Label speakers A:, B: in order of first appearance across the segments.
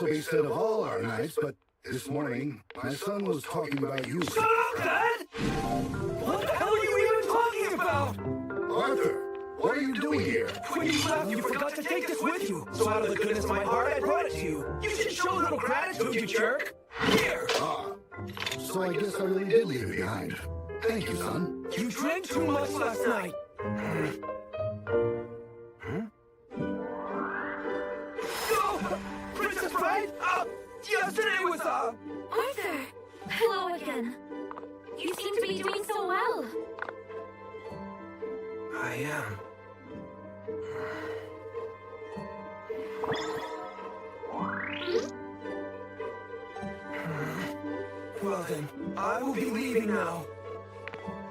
A: be said of all our knights, but this morning, my son was talking about you.
B: Shut up, Dad! What the hell are you even talking about?
A: Arthur, what are you doing here?
B: When you left, you forgot to take this with you. So out of the goodness of my heart, I brought it to you. You should show a little gratitude, you jerk. Here!
A: So I guess I really did leave it behind. Thank you, son.
B: You drank too much last night. No! Princess Bride? Yesterday was,
C: Arthur! Hello again. You seem to be doing so well.
B: I am. Well then, I will be leaving now.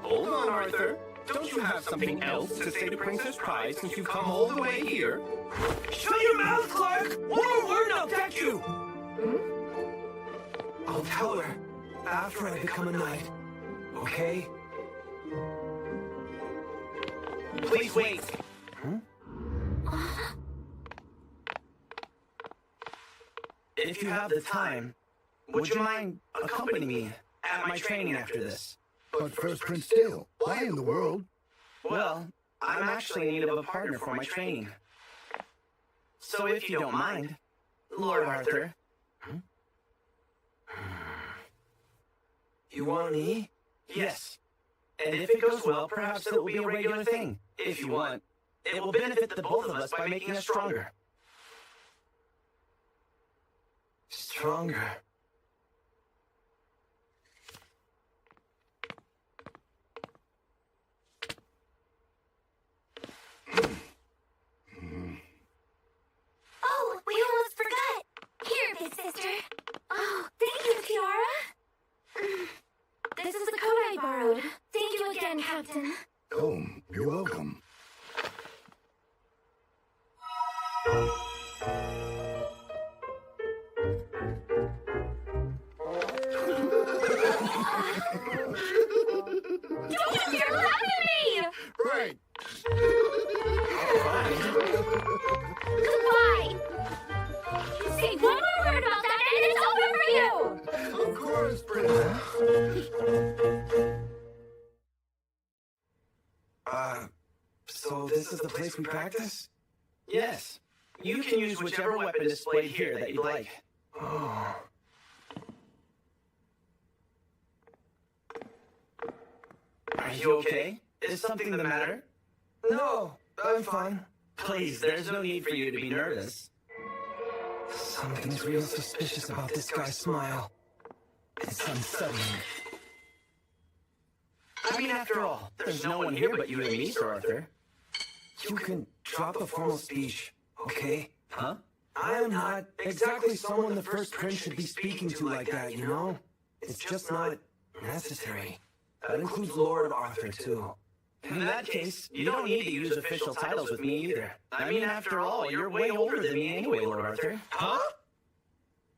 D: Hold on, Arthur. Don't you have something else to say to Princess Pride since you've come all the way here?
B: Shut your mouth, Clark! One more word and I'll deck you! I'll tell her after I become a knight, okay?
D: Please wait. If you have the time, would you mind accompanying me at my training after this?
A: But first, Prince Dale, why in the world?
D: Well, I'm actually in need of a partner for my training. So if you don't mind, Lord Arthur.
B: You want me?
D: Yes. And if it goes well, perhaps it will be a regular thing. If you want, it will benefit the both of us by making us stronger.
B: Stronger.
C: Oh, we almost forgot. Here, big sister. Oh, thank you, Tiara. This is the coat I borrowed. Thank you again, Captain.
A: Oh, you're welcome.
C: Don't you dare laugh at me!
A: Right.
C: Goodbye! Say one more word about that and it's over for you!
A: Of course, Princess.
B: So this is the place we practice?
D: Yes. You can use whichever weapon displayed here that you like.
B: Oh.
D: Are you okay? Is something the matter?
B: No, I'm fine.
D: Please, there's no need for you to be nervous.
B: Something's real suspicious about this guy's smile. It's unsettling.
D: I mean, after all, there's no one here but you and me, Sir Arthur.
B: You can drop the formal speech, okay?
D: Huh?
B: I am not exactly someone the first prince should be speaking to like that, you know? It's just not necessary. That includes Lord Arthur, too.
D: In that case, you don't need to use official titles with me either. I mean, after all, you're way older than me anyway, Lord Arthur.
B: Huh?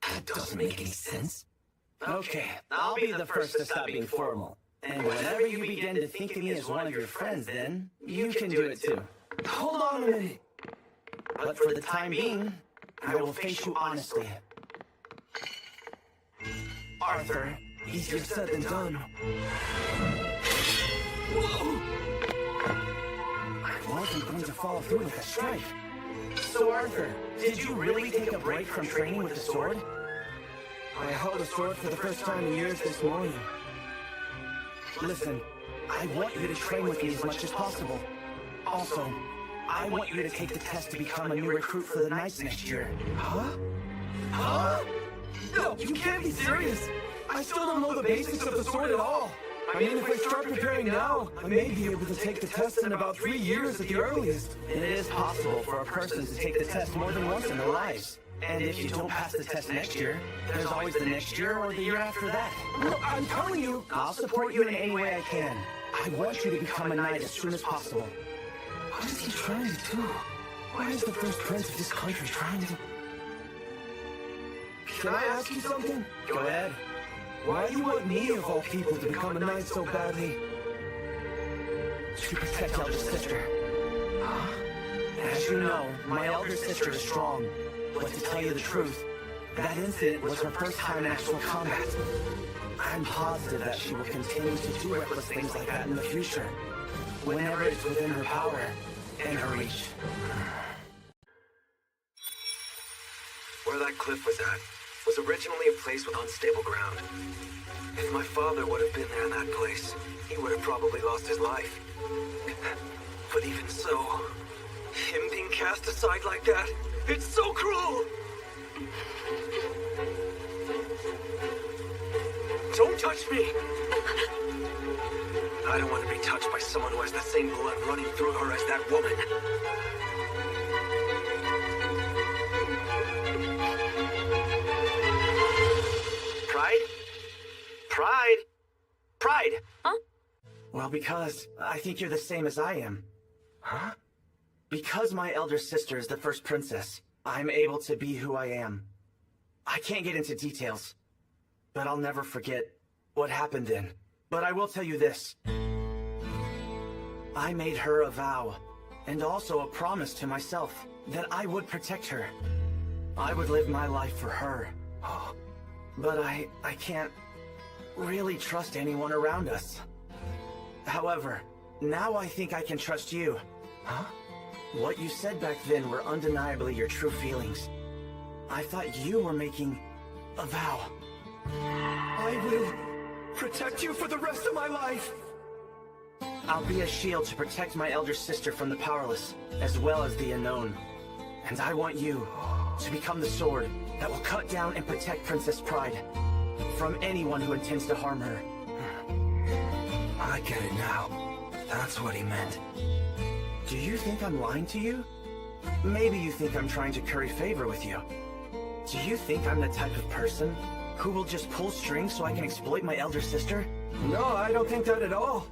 B: That doesn't make any sense.
D: Okay, I'll be the first to stop being formal. And whenever you begin to think of me as one of your friends, then you can do it too.
B: Hold on a minute.
D: But for the time being, I will face you honestly. Arthur,
B: Easier said than done. Whoa! I wasn't going to follow through with that strike.
D: so Arthur, did you really take a break from training with the sword?
B: I held a sword for the first time in years this morning.
D: Listen, I want you to train with me as much as possible. Also, I want you to take the test to become a new recruit for the Knights next year.
B: Huh? Huh? No, you can't be serious! I still don't know the basics of the sword at all! I mean, if I start preparing now, I may be able to take the test in about 3 years at the earliest.
D: It is possible for a person to take the test more than once in their lives. And if you don't pass the test next year, there's always the next year or the year after that.
B: No, I'm telling you!
D: I'll support you in any way I can. I want you to become a knight as soon as possible.
B: What is he trying to do? Why is the first prince of this country trying to... Can I ask you something?
D: Go ahead.
B: Why do you want me, of all people, to become a knight so badly?
D: To protect elder sister.
B: Huh?
D: As you know, my elder sister is strong. But to tell you the truth, That incident was her first time in actual combat. I'm positive that she will continue to do reckless things like that in the future, whenever it's within her power and her reach.
B: Where that cliff was at was originally a place with unstable ground. If my father would have been there in that place, he would have probably lost his life. But even so, him being cast aside like that, it's so cruel! Don't touch me! I don't want to be touched by someone who has the same blood running through her as that woman. Pride? Pride? Pride!
C: Huh?
D: Well, because I think you're the same as I am.
B: Huh?
D: Because my elder sister is the first princess, I'm able to be who I am. I can't get into details, but I'll never forget what happened then. But I will tell you this. I made her a vow, and also a promise to myself, that I would protect her. I would live my life for her. But I can't really trust anyone around us. However, now I think I can trust you.
B: Huh?
D: What you said back then were undeniably your true feelings. I thought you were making a vow.
B: I will protect you for the rest of my life!
D: I'll be a shield to protect my elder sister from the powerless, as well as the unknown. And I want you to become the sword that will cut down and protect Princess Pride from anyone who intends to harm her.
B: I get it now. That's what he meant.
D: Do you think I'm lying to you? Maybe you think I'm trying to curry favor with you. Do you think I'm the type of person who will just pull strings so I can exploit my elder sister?
B: No, I don't think that at all.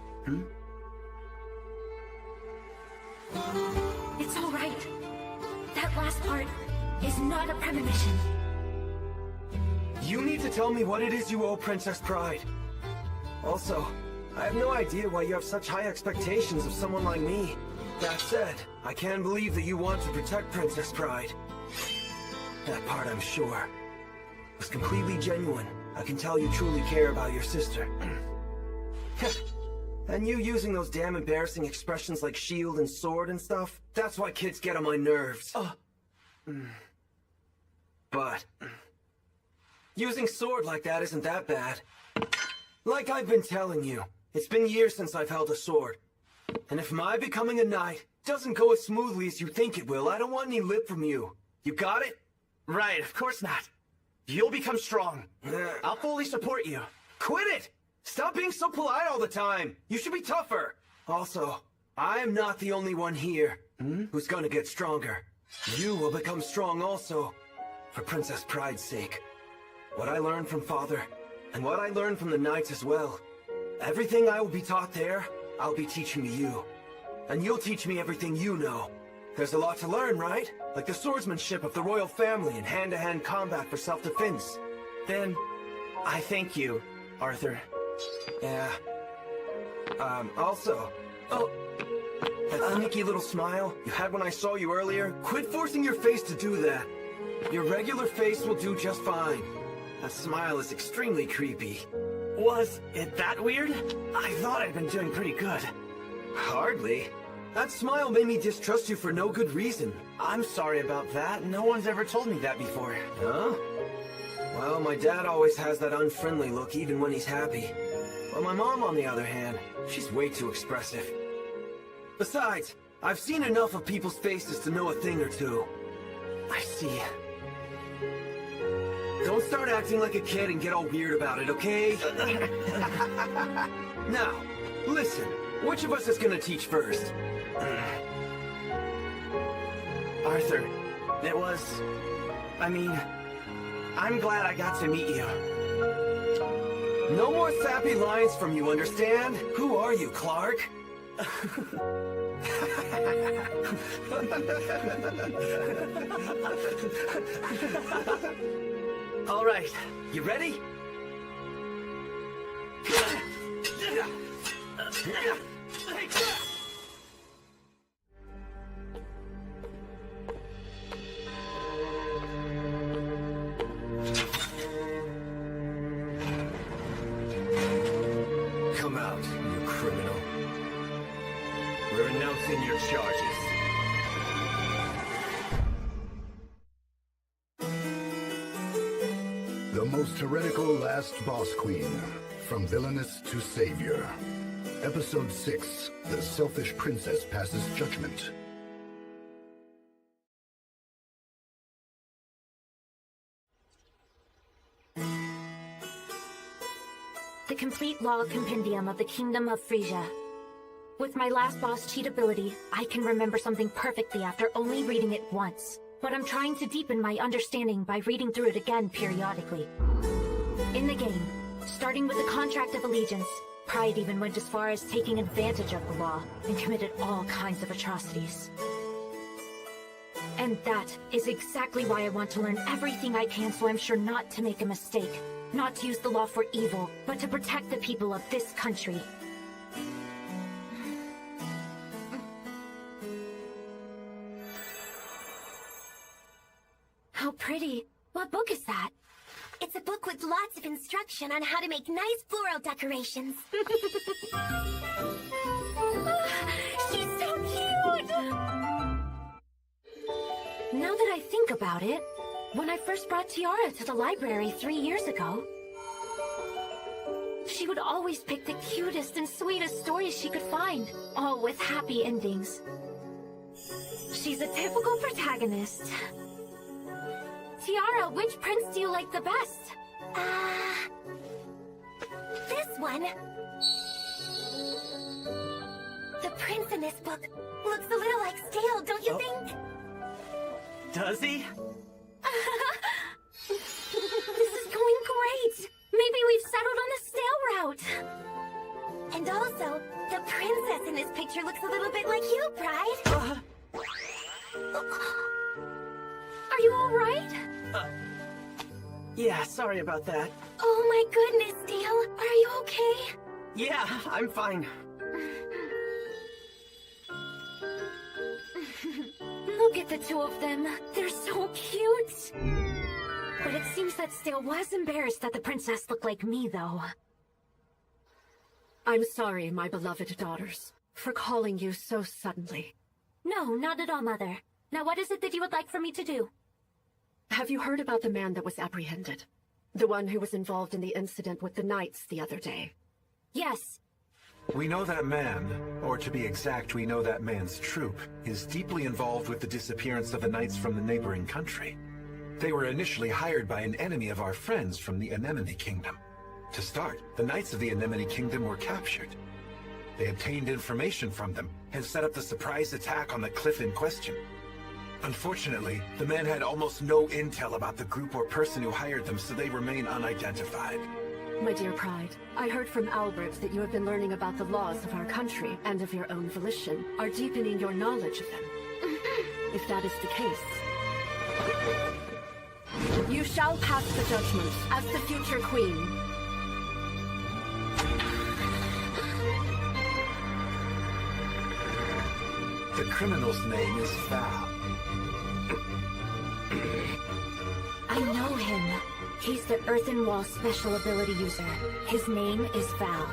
C: It's all right. That last part is not a premonition.
B: You need to tell me what it is you owe Princess Pride. Also, I have no idea why you have such high expectations of someone like me. That said, I can believe that you want to protect Princess Pride. That part, I'm sure, was completely genuine. I can tell you truly care about your sister. And you using those damn embarrassing expressions like shield and sword and stuff, that's why kids get on my nerves. But using sword like that isn't that bad. Like I've been telling you, it's been years since I've held a sword. And if my becoming a knight doesn't go as smoothly as you think it will, I don't want any lip from you. You got it?
D: Right, of course not. You'll become strong. I'll fully support you.
B: Quit it! Stop being so polite all the time! You should be tougher! Also, I am not the only one here who's gonna get stronger. You will become strong also, for Princess Pride's sake. What I learned from Father, and what I learned from the Knights as well. Everything I will be taught there, I'll be teaching to you. And you'll teach me everything you know. There's a lot to learn, right? Like the swordsmanship of the royal family and hand-to-hand combat for self-defense.
D: Then, I thank you, Arthur.
B: Yeah. Also... Oh, that sneaky little smile you had when I saw you earlier, quit forcing your face to do that. Your regular face will do just fine. That smile is extremely creepy.
D: Was it that weird? I thought I'd been doing pretty good.
B: Hardly. That smile made me distrust you for no good reason.
D: I'm sorry about that. No one's ever told me that before.
B: Huh? Well, my dad always has that unfriendly look even when he's happy. But my mom, on the other hand, she's way too expressive. Besides, I've seen enough of people's faces to know a thing or two.
D: I see.
B: Don't start acting like a kid and get all weird about it, okay? Now, listen. Which of us is gonna teach first?
D: Arthur, it was... I'm glad I got to meet you.
B: No more sappy lines from you, understand? Who are you, Clark?
D: All right, you ready?
A: most heretical last boss queen, from villainous to savior. Episode 6, The Selfish Princess Passes Judgment.
C: The complete law compendium of the Kingdom of Frisia. With my last boss cheat ability, I can remember something perfectly after only reading it once. But I'm trying to deepen my understanding by reading through it again periodically. In the game, starting with the Contract of Allegiance, Pride even went as far as taking advantage of the law and committed all kinds of atrocities. And that is exactly why I want to learn everything I can so I'm sure not to make a mistake. Not to use the law for evil, but to protect the people of this country. How pretty. What book is that?
E: It's a book with lots of instruction on how to make nice floral decorations.
C: She's so cute! Now that I think about it, when I first brought Tiara to the library 3 years ago, she would always pick the cutest and sweetest stories she could find, all with happy endings. She's a typical protagonist. Tiara, which prince do you like the best?
E: This one. The prince in this book looks a little like Stale, don't you think?
D: Does he?
C: This is going great! Maybe we've settled on the Stale route!
E: And also, the princess in this picture looks a little bit like you, Pride.
C: Are you alright?
D: Yeah, sorry about that.
E: Oh my goodness, Stale. Are you okay?
D: Yeah, I'm fine.
C: Look at the two of them. They're so cute. But it seems that Stale was embarrassed that the princess looked like me, though.
F: I'm sorry, my beloved daughters, for calling you so suddenly.
C: No, not at all, Mother. Now what is it that you would like for me to do?
F: Have you heard about the man that was apprehended? The one who was involved in the incident with the knights the other day?
C: Yes.
G: We know that man, or to be exact, we know that man's troop, is deeply involved with the disappearance of the knights from the neighboring country. They were initially hired by an enemy of our friends from the Anemone Kingdom. To start, the knights of the Anemone Kingdom were captured. They obtained information from them and set up the surprise attack on the cliff in question. Unfortunately, the man had almost no intel about the group or person who hired them, so they remain unidentified.
F: My dear Pride, I heard from Albert that you have been learning about the laws of our country and of your own volition, are deepening your knowledge of them. If that is the case, you shall pass the judgment as the future queen.
G: The criminal's name is Val.
C: I know him. He's the Earthen Wall special ability user. His name is Val.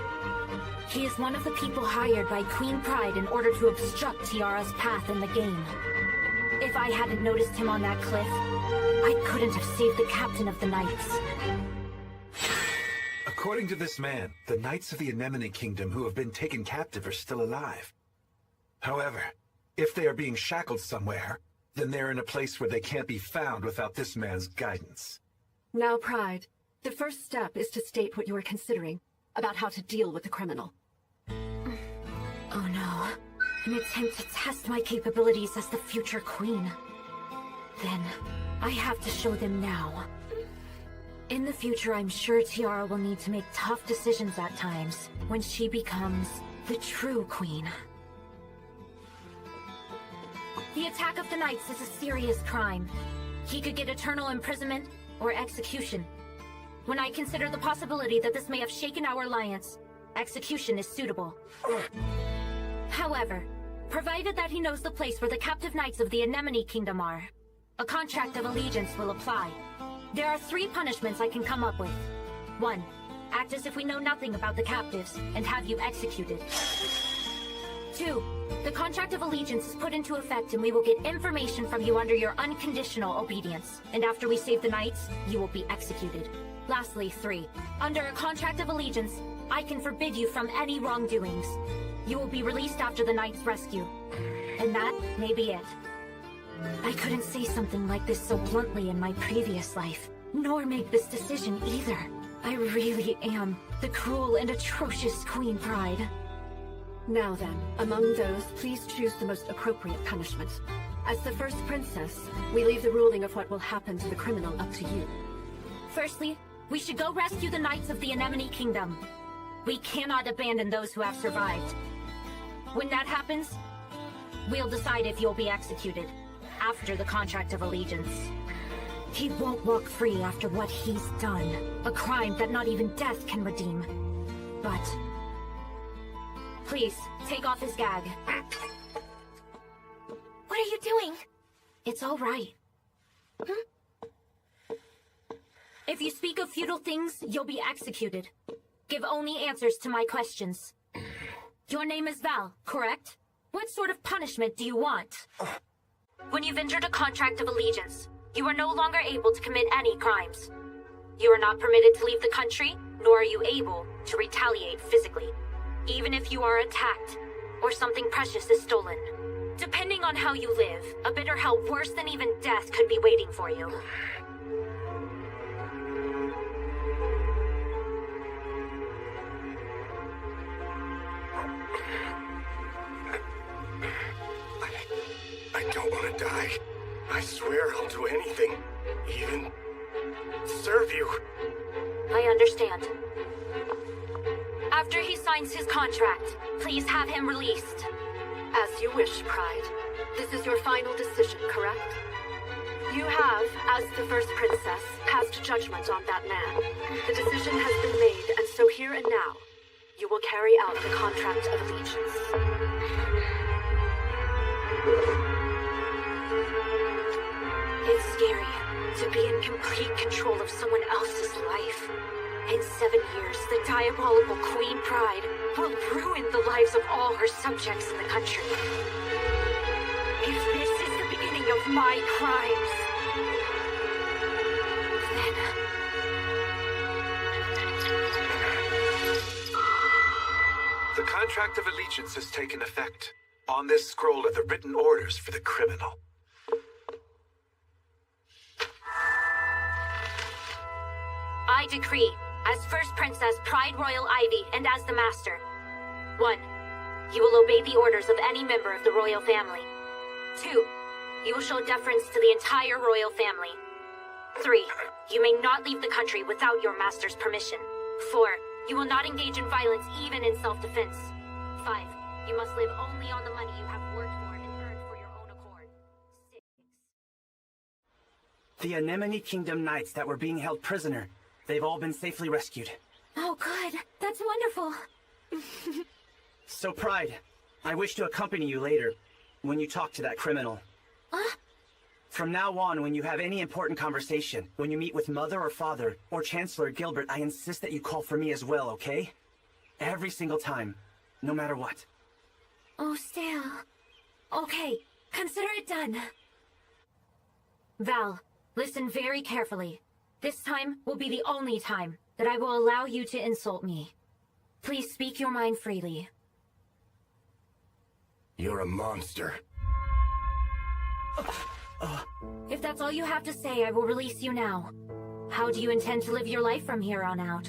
C: He is one of the people hired by Queen Pride in order to obstruct Tiara's path in the game. If I hadn't noticed him on that cliff, I couldn't have saved the captain of the Knights.
G: According to this man, the knights of the Anemone Kingdom who have been taken captive are still alive. However, if they are being shackled somewhere, then they're in a place where they can't be found without this man's guidance.
F: Now, Pride, the first step is to state what you are considering about how to deal with the criminal.
C: Oh no. An attempt to test my capabilities as the future queen. Then, I have to show them now. In the future, I'm sure Tiara will need to make tough decisions at times when she becomes the true queen. The attack of the Knights is a serious crime. He could get eternal imprisonment or execution. When I consider the possibility that this may have shaken our alliance, execution is suitable. However, provided that he knows the place where the captive knights of the Anemone Kingdom are, a contract of allegiance will apply. There are 3 punishments I can come up with. 1. Act as if we know nothing about the captives and have you executed. 2. The contract of allegiance is put into effect and we will get information from you under your unconditional obedience. And after we save the knights, you will be executed. Lastly, 3. Under a contract of allegiance, I can forbid you from any wrongdoings. You will be released after the knight's rescue. And that may be it. I couldn't say something like this so bluntly in my previous life, nor make this decision either. I really am the cruel and atrocious Queen Pride.
F: Now then, among those, please choose the most appropriate punishment. As the first princess, we leave the ruling of what will happen to the criminal up to you.
C: Firstly, we should go rescue the knights of the Anemone Kingdom. We cannot abandon those who have survived. When that happens, we'll decide if you'll be executed after the contract of allegiance. He won't walk free after what he's done. A crime that not even death can redeem. But please, take off his gag.
E: What are you doing?
C: It's all right. If you speak of futile things, you'll be executed. Give only answers to my questions. Your name is Val, correct? What sort of punishment do you want? When you've entered a contract of allegiance, you are no longer able to commit any crimes. You are not permitted to leave the country, nor are you able to retaliate physically, even if you are attacked or something precious is stolen. Depending on how you live, a bitter hell worse than even death could be waiting for you.
A: I don't want to die. I swear I'll do anything, even serve you.
C: I understand. After he signs his contract, please have him released.
F: As you wish, Pride. This is your final decision, correct? You have, as the first princess, passed judgment on that man. The decision has been made, and so here and now, you will carry out the contract of allegiance.
C: It's scary to be in complete control of someone else's life. In 7 years, the diabolical Queen Pride will ruin the lives of all her subjects in the country. If this is the beginning of my crimes, then...
G: The contract of allegiance has taken effect. On this scroll are the written orders for the criminal.
C: I decree, as First Princess Pride Royal Ivy and as the Master. 1. You will obey the orders of any member of the royal family. 2. You will show deference to the entire royal family. 3. You may not leave the country without your master's permission. 4. You will not engage in violence even in self-defense. 5. You must live only on the money you have worked for and earned for your own accord. 6.
D: The Anemone Kingdom Knights that were being held prisoner, they've all been safely rescued.
C: Oh, good. That's wonderful.
D: So, Pride, I wish to accompany you later, when you talk to that criminal. From now on, when you have any important conversation, when you meet with Mother or Father, or Chancellor Gilbert, I insist that you call for me as well, okay? Every single time, no matter what.
C: Oh, still. Okay, consider it done. Val, listen very carefully. This time will be the only time that I will allow you to insult me. Please speak your mind freely.
A: You're a monster.
C: If that's all you have to say, I will release you now. How do you intend to live your life from here on out?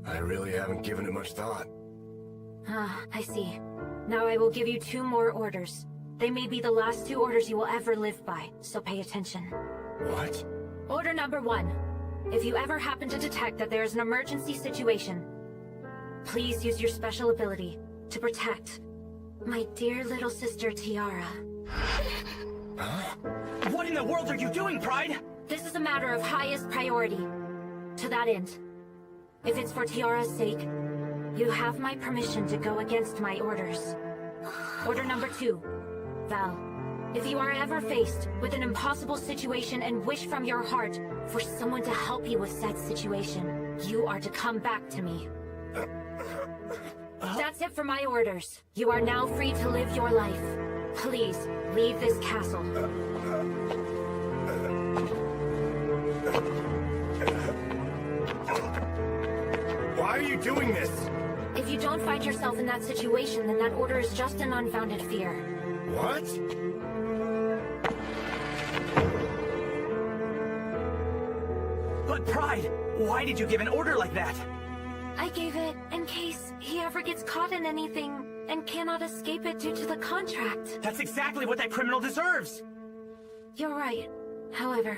A: I really haven't given it much thought.
C: I see. Now I will give you 2 more orders. They may be the last 2 orders you will ever live by, so pay attention.
A: What?
C: Order number 1. If you ever happen to detect that there is an emergency situation, please use your special ability to protect my dear little sister Tiara.
D: What in the world are you doing, Pride?
C: This is a matter of highest priority. To that end, if it's for Tiara's sake, you have my permission to go against my orders. Order number 2. Val, if you are ever faced with an impossible situation and wish from your heart for someone to help you with said situation, you are to come back to me. That's That's it for my orders. You are now free to live your life. Please, leave this castle.
B: Why are you doing this?
C: If you don't find yourself in that situation, then that order is just an unfounded fear.
B: What?
D: But Pride, why did you give an order like that?
C: I gave it in case he ever gets caught in anything and cannot escape it due to the contract.
D: That's exactly what that criminal deserves!
C: You're right. However,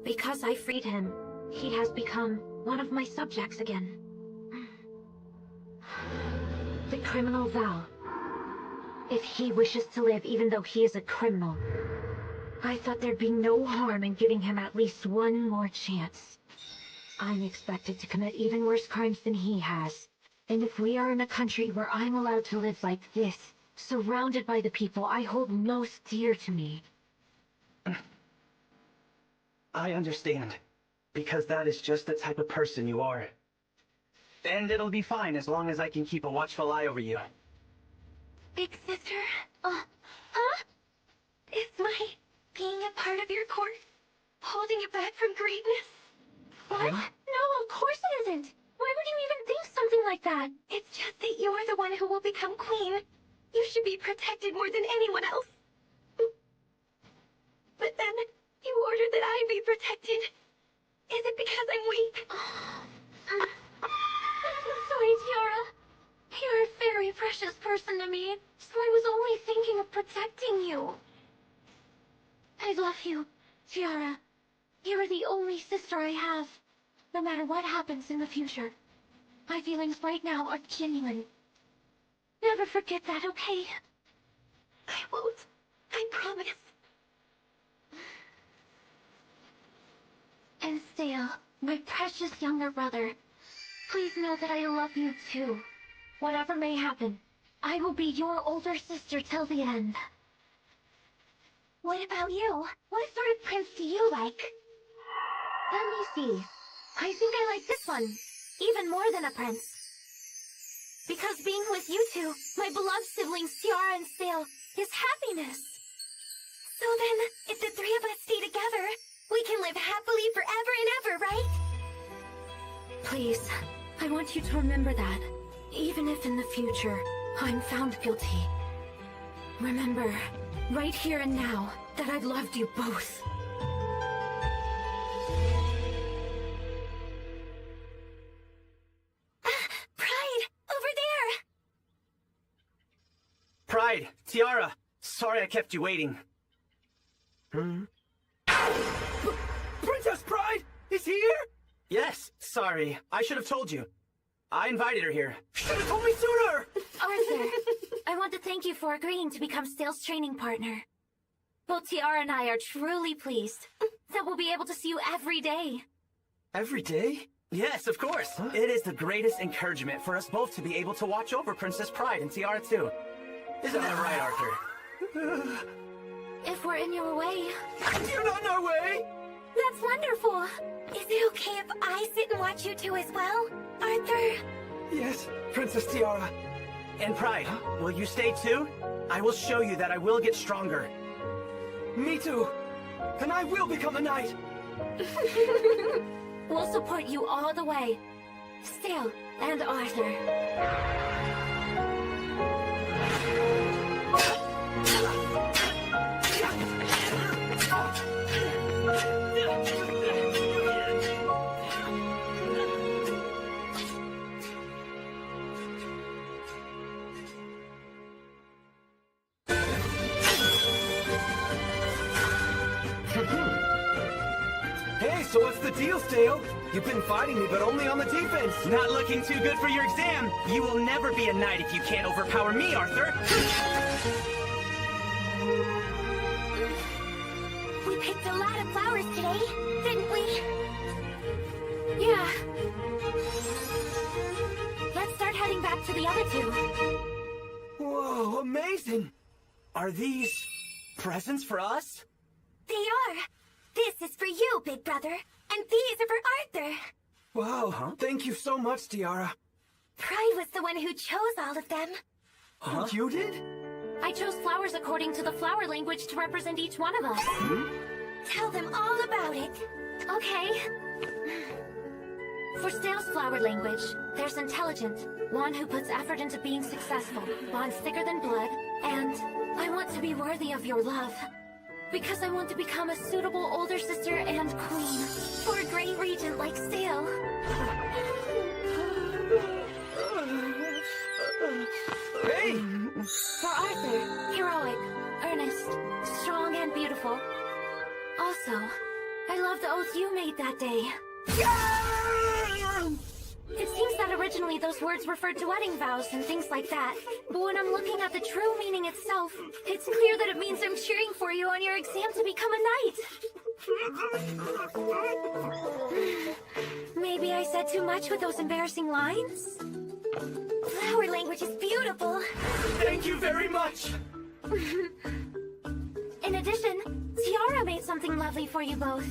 C: because I freed him, he has become one of my subjects again. The criminal Val. If he wishes to live even though he is a criminal, I thought there'd be no harm in giving him at least one more chance. I'm expected to commit even worse crimes than he has. And if we are in a country where I'm allowed to live like this, surrounded by the people I hold most dear to me...
D: I understand. Because that is just the type of person you are. And it'll be fine as long as I can keep a watchful eye over you.
E: Big sister? Huh? Is my being a part of your court holding you back from greatness?
C: What? No, of course it isn't. Why would you even think something like that?
E: It's just that you're the one who will become queen. You should be protected more than anyone else. But then, you ordered that I be protected. Is it because I'm weak?
C: I'm sorry, Tiara. You're a very precious person to me, so I was only thinking of protecting you. I love you, Tiara. You're the only sister I have, no matter what happens in the future. My feelings right now are genuine. Never forget that, okay?
E: I won't. I promise.
C: And Stale, my precious younger brother, please know that I love you too. Whatever may happen, I will be your older sister till the end.
E: What about you? What sort of prince do you like?
C: Let me see. I think I like this one, even more than a prince. Because being with you two, my beloved siblings Tiara and Stale, is happiness.
E: So then, if the three of us stay together, we can live happily forever and ever, right?
C: Please, I want you to remember that. Even if in the future, I'm found guilty. Remember, right here and now, that I've loved you both.
E: Pride! Over there!
D: Pride, Tiara, sorry I kept you waiting.
B: Princess Pride is here?
D: Yes, sorry, I should have told you. I invited her here.
B: Should have told me sooner!
C: Arthur, I want to thank you for agreeing to become Stale's training partner. Both Tiara and I are truly pleased that we'll be able to see you every day.
D: Every day? Yes, of course. It is the greatest encouragement for us both to be able to watch over Princess Pride and Tiara too. Isn't that right, Arthur?
C: If we're in your way...
B: You're not in our way!
E: That's wonderful! Is it okay if I sit and watch you two as well, Arthur?
B: Yes, Princess Tiara.
D: And Pride, will you stay too? I will show you that I will get stronger.
B: Me too. And I will become a knight.
C: We'll support you all the way. Stale and Arthur.
B: Hey, so what's the deal, Stale? You've been fighting me, but only on the defense.
D: Not looking too good for your exam. You will never be a knight if you can't overpower me, Arthur.
E: We picked a lot of flowers today, didn't we?
C: Yeah. Let's start heading back to the other two.
B: Whoa, amazing!
D: Are these presents for us?
E: They are. This is for you, big brother, and these are for Arthur.
B: Wow, thank you so much, Tiara.
E: Pride was the one who chose all of them.
B: Huh? You did?
C: I chose flowers according to the flower language to represent each one of us.
E: Tell them all about it.
C: Okay. For Stale's flower language, there's intelligent, one who puts effort into being successful, bonds thicker than blood, and I want to be worthy of your love. Because I want to become a suitable older sister and queen.
E: For a great regent like Stale.
B: Hey!
C: For Arthur, heroic, earnest, strong and beautiful. Also, I love the oath you made that day. It seems that originally those words referred to wedding vows and things like that. But when I'm looking at the true meaning itself, it's clear that it means I'm cheering for you on your exam to become a knight. Maybe I said too much with those embarrassing lines?
E: Flower language is beautiful.
B: Thank you very much!
C: In addition, Tiara made something lovely for you both.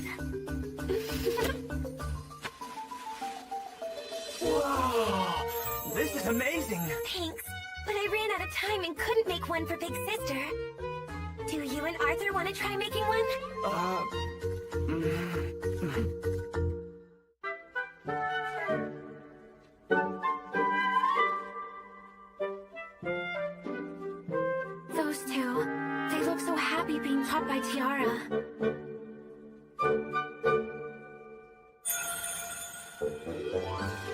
B: Whoa! This is amazing!
E: Thanks, but I ran out of time and couldn't make one for Big Sister. Do you and Arthur want to try making one?
C: Those two, they look so happy being taught by Tiara.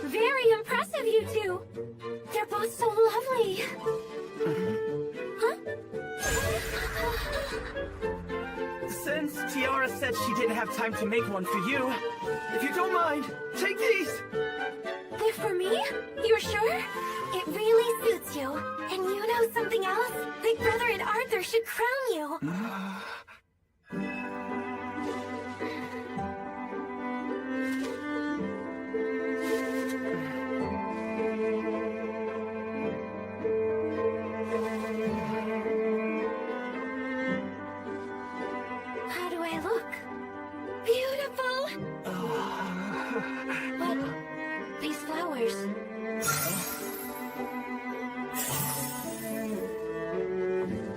C: Very impressive, you two! They're both so lovely! Huh?
B: Since Tiara said she didn't have time to make one for you, if you don't mind, take these!
C: They're for me? You're sure?
E: It really suits you. And you know something else? Big Brother and Arthur should crown you.
C: How do I look?
E: Beautiful.
C: But these flowers...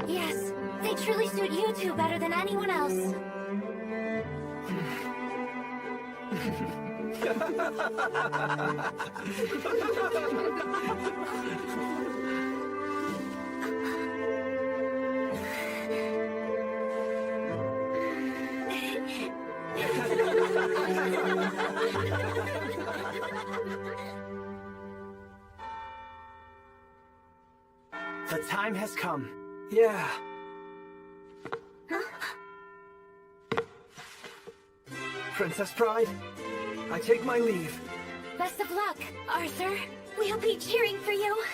C: Yes, they truly suit you two better than anyone else.
D: The time has come.
B: Yeah. Princess Pride, I take my leave.
C: Best of luck, Arthur.
E: We'll be cheering for you.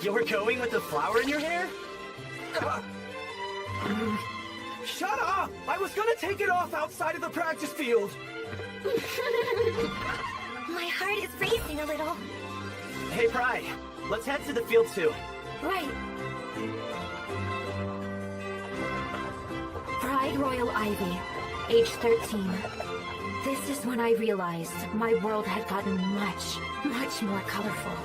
D: You're going with the flower in your hair?
B: Shut up! I was gonna take it off outside of the practice field.
E: My heart is racing a little.
D: Hey, Pride, let's head to the field too.
C: Right. Pride Royal Ivy, age 13. This is when I realized my world had gotten much, much more colorful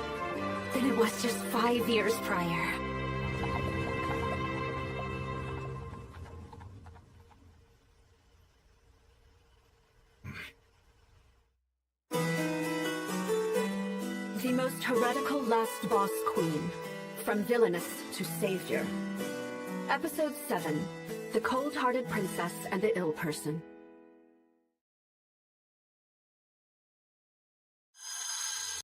C: than it was just 5 years prior.
F: The most heretical last boss queen, from villainous to savior. Episode 7, The Cold-Hearted Princess and the Ill Person.